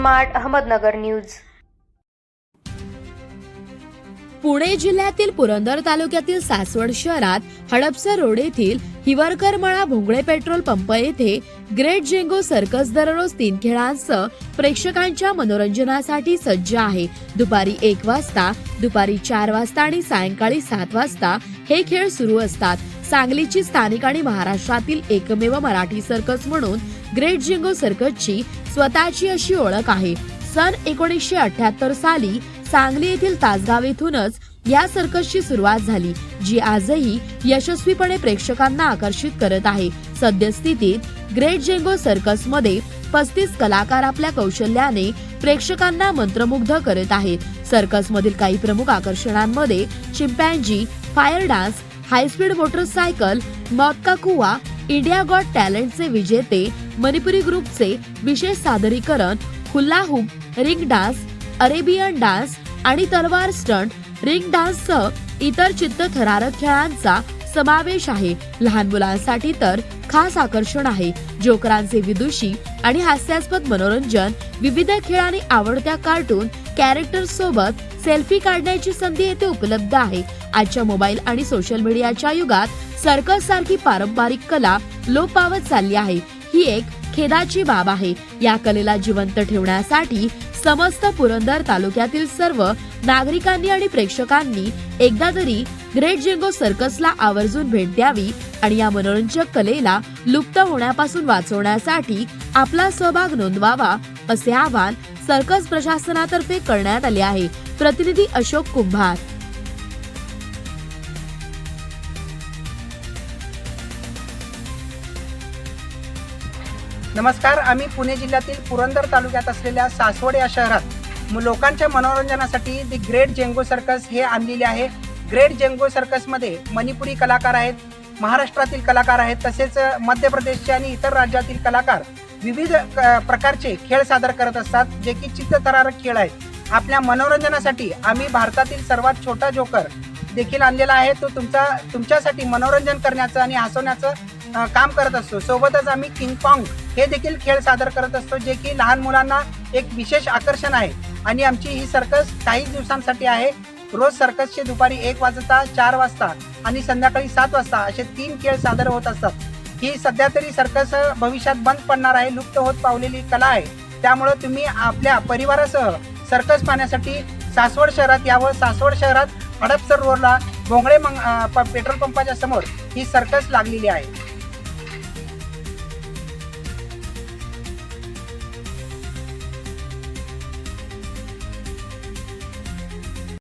Smart Ahmednagar news. Pune जिल्ह्यातील पुरंदर तालुक्यातील सासवड शहरात हडपसर रोड येथील हिवरकर मळा भोंगळे पेट्रोल पंप येथे ग्रेट जेंगो सर्कस दररोज 3 खेळांसह प्रेक्षकांच्या मनोरंजनासाठी सज्ज आहे। दुपारी 1 वाजता, दुपारी 4 वाजता आणि सायंकाळी 7 वाजता हे खेळ सुरू असतात। सांगलीची स्थानिक आणि महाराष्ट्रातील एकमेव मराठी सर्कस म्हणून ग्रेट जेंगो सर्कसची स्वतःची अशी ओळख आहे। सन 1978 साली सांगली येथील तासगाव येथूनच या सर्कसची सुरुवात झाली, जी आजही यशस्वीपणे प्रेक्षकांना आकर्षित करत आहे। सद्यस्थितीत ग्रेट जेंगो सर्कस मध्ये 35 कलाकार आपल्या कौशल्याने प्रेक्षकांना मंत्रमुग्ध करत आहेत। सर्कस मधील काही प्रमुख आकर्षणांमध्ये chimpanzee, fire dance, high speed motorcycle, मौत का कुआ, इंडिया गॉट टॅलेंटचे विजेते, मणिपुरी ग्रुपचे विशेष सादरीकरण, hula hoop, ring dance, Arabian dance आणि तलवार स्टंट, रिंग डान्ससह इतर चित्तथरारक खेळांचा समावेश आहे। लहान मुलांसाठी तर खास आकर्षण आहे। जोकरांचे विदुषी आणि हास्यास्पद मनोरंजन, विविध खेळ आणि आवडत्या कार्टून कॅरेक्टर्स सोबत सेल्फी काढण्याची संधी येथे उपलब्ध आहे। आजच्या मोबाईल आणि सोशल मीडियाच्या युगात सर्कस सारखी पारंपरिक कला लोप पावत चालली आहे। ही एक खेदाची बाब आहे। या कलेला जिवंत ठेवण्यासाठी समस्त पुरंदर तालुक्यातील सर्व नागरिकांनी आणि प्रेक्षकांनी एकदा तरी ग्रेट जेंगो सर्कसला आवर्जून भेट द्यावी आणि या मनोरंजक कलेला लुप्त होण्यापासून वाचवण्यासाठी आपला सहभाग नोंदवावा, असे आवाहन सर्कस प्रशासनातर्फे करण्यात आले आहे। प्रतिनिधी अशोक कुंभार। नमस्कार, आम्ही पुणे जिल्ह्यातील पुरंदर तालुक्यात असलेल्या सासवड या शहरात लोकांच्या मनोरंजनासाठी दी ग्रेट जेंगो सर्कस हे आणलेले आहे। ग्रेट जेंगो सर्कसमध्ये मणिपुरी कलाकार आहेत, महाराष्ट्रातील कलाकार आहेत, तसेच मध्य प्रदेशचे आणि इतर राज्यातील कलाकार विविध प्रकारचे खेळ सादर करत असतात, जे की चित्तथरारक खेळ आहेत। आपल्या मनोरंजनासाठी आम्ही भारतातील सर्वात छोटा जोकर देखील आणलेला आहे। तो तुमच्यासाठी मनोरंजन करण्याचं आणि हसवण्याचं काम करत असतो। सोबतच आम्ही किंग कॉंग हे देखील खेळ सादर करत असतो, जे की लहान मुलांना एक विशेष आकर्षण आहे। आणि आमची ही सर्कस काही दिवसांसाठी आहे। रोज सर्कसचे दुपारी 1 वाजता, 4 वाजता आणि संध्याकाळी 7 वाजता असे 3 खेळ सादर होत असतात। ही सध्या तरी सर्कस भविष्यात बंद पडणार आहे, लुप्त होत पावलेली कला आहे। त्यामुळे तुम्ही आपल्या परिवारासह सर्कस पाहण्यासाठी सासवड शहरात यावं। सासवड शहरात हडपसर रोडला भोंगळे पेट्रोल पंपाच्या समोर ही सर्कस लागलेली आहे।